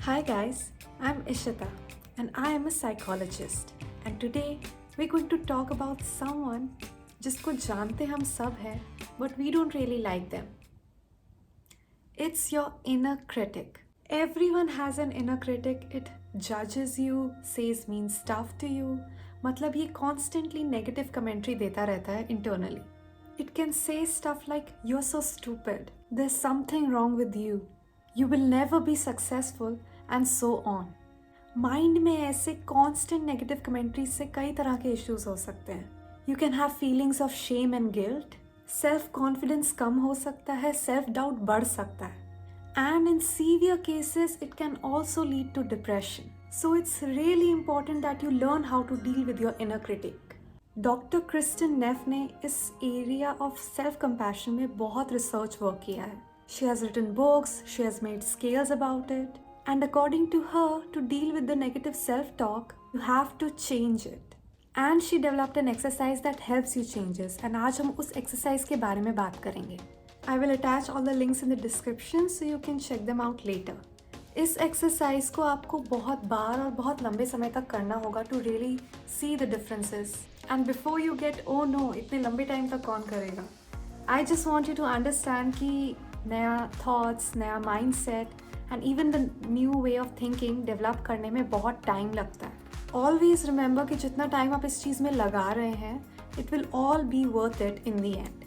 Hi guys, I'm Ishita and I am a psychologist and today we're going to talk about someone जिसको जानते हम सब हैं but we don't really like them. It's your inner critic. Everyone has an inner critic. It judges you, says mean stuff to you. मतलब ये constantly negative commentary देता रहता है internally. It can say stuff like you're so stupid, there's something wrong with you, you will never be successful and so on. Mind में ऐसे constant negative commentary से कई तरह के इश्यूज हो सकते हैं. You can have feelings of shame and guilt, self confidence कम हो सकता है, सेल्फ डाउट बढ़ सकता है, and in severe cases it can also lead to depression. So it's really important that you learn how to deal with your inner critic. Doctor Kristin Neff ने इस area of self compassion में बहुत research work किया है. She has written books, she has made scales about it. And according to her, to deal with the negative self-talk, you have to change it. And she developed an exercise that helps you change this. And आज हम उस exercise के बारे में बात करेंगे. I will attach all the links in the description so you can check them out later. इस exercise को आपको बहुत बार और बहुत लंबे समय तक करना होगा to really see the differences. And before you get, oh no, इतने लंबे time तक कौन करेगा? I just want you to understand कि नया thoughts, नया mindset and even the new way of thinking develop करने में बहुत time लगता है. Always remember कि जितना time आप इस चीज़ में लगा रहे हैं, it will all be worth it in the end.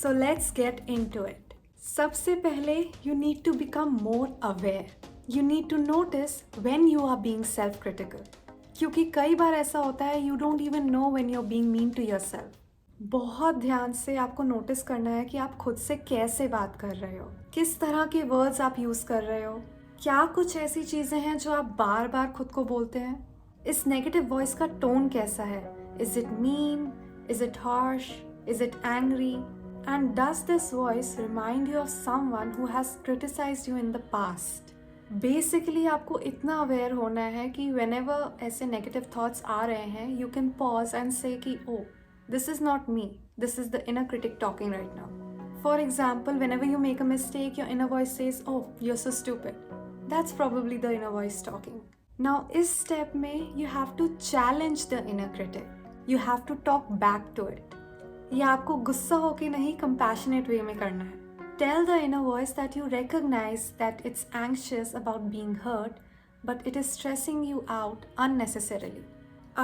So let's get into it. सबसे पहले you need to become more aware. You need to notice when you are being self-critical. क्योंकि कई बार ऐसा होता है you don't even know when you're being mean to yourself. बहुत ध्यान से आपको नोटिस करना है कि आप खुद से कैसे बात कर रहे हो, किस तरह के वर्ड्स आप यूज़ कर रहे हो. क्या कुछ ऐसी चीज़ें हैं जो आप बार बार खुद को बोलते हैं? इस नेगेटिव वॉइस का टोन कैसा है? Is it mean? Is it harsh? Is it angry? And does this voice remind you of someone who has criticised you in the past? Basically आपको इतना अवेयर होना है कि व्हेनेवर ऐसे नेगेटिव थॉट्स आ रहे हैं, यू कैन पॉज एंड से कि ओ, this is not me, this is the inner critic talking right now. For example, whenever you make a mistake, your inner voice says, oh, you're so stupid. That's probably the inner voice talking. Now, इस step में you have to challenge the inner critic. You have to talk back to it. ये आपको गुस्सा होके नहीं, compassionate way में करना है. Tell the inner voice that you recognize that it's anxious about being hurt, but it is stressing you out unnecessarily.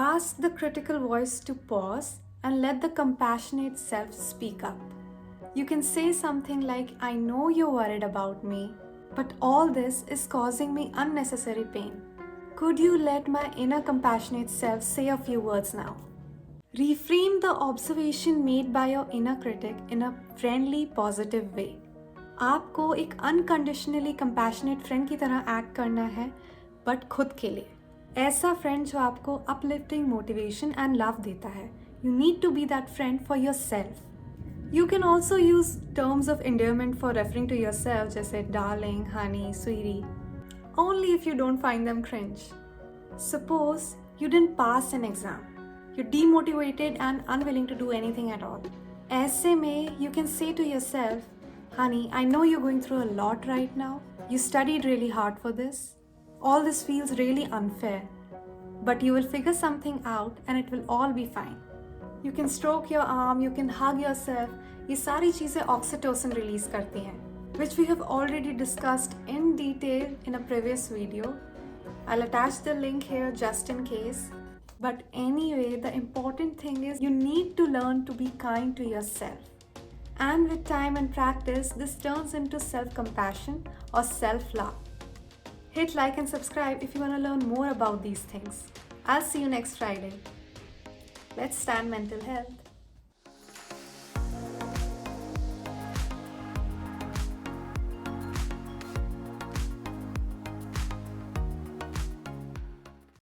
Ask the critical voice to pause and let the compassionate self speak up. You can say something like, I know you're worried about me, but all this is causing me unnecessary pain. Could you let my inner compassionate self say a few words now? Reframe the observation made by your inner critic in a friendly, positive way. आपको एक unconditionally compassionate friend की तरह act करना है, but खुद के लिए. ऐसा friend जो आपको uplifting motivation and love देता है. You need to be that friend for yourself. You can also use terms of endearment for referring to yourself, जैसे darling, honey, sweetie, only if you don't find them cringe. Suppose you didn't pass an exam. You're demotivated and unwilling to do anything at all. ऐसे में you can say to yourself, honey, I know you're going through a lot right now. You studied really hard for this. All this feels really unfair. But you will figure something out and it will all be fine. You can stroke your arm, you can hug yourself. ये सारी चीज़ें oxytocin release करती हैं, which we have already discussed in detail in a previous video. I'll attach the link here just in case. But anyway, the important thing is you need to learn to be kind to yourself. And with time and practice, this turns into self-compassion or self-love. Hit like and subscribe if you want to learn more about these things. I'll see you next Friday. Let's stand mental health.